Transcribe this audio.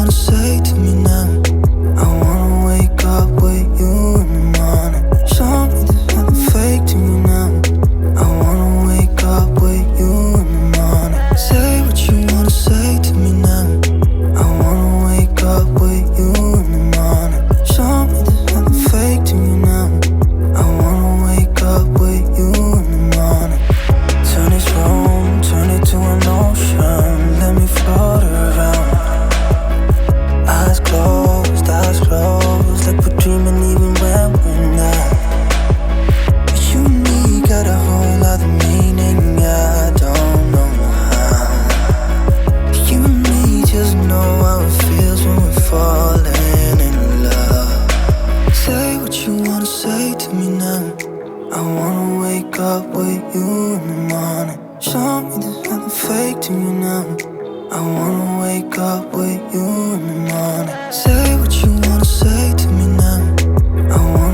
wanna say to me now? I wanna wake up with you in the morning. Show me there's nothing fake to me now. I wanna wake up with you in the morning. Say what you wanna say to me now. I wanna wake up with you in the morning. Show me there's nothing fake to me now. I wanna wake up with you in the morning. Turn this room, turn it to an ocean. Let me float around. Eyes closed, like we're dreaming even when we're not. You and me got a whole other meaning, I don't know how. You and me just know how it feels when we're falling in love. Say what you wanna say to me now. I wanna wake up with you in the morning. Show me there's nothing fake to me now. I wanna wake up with you in the morning. Say what you wanna say to me now. I wanna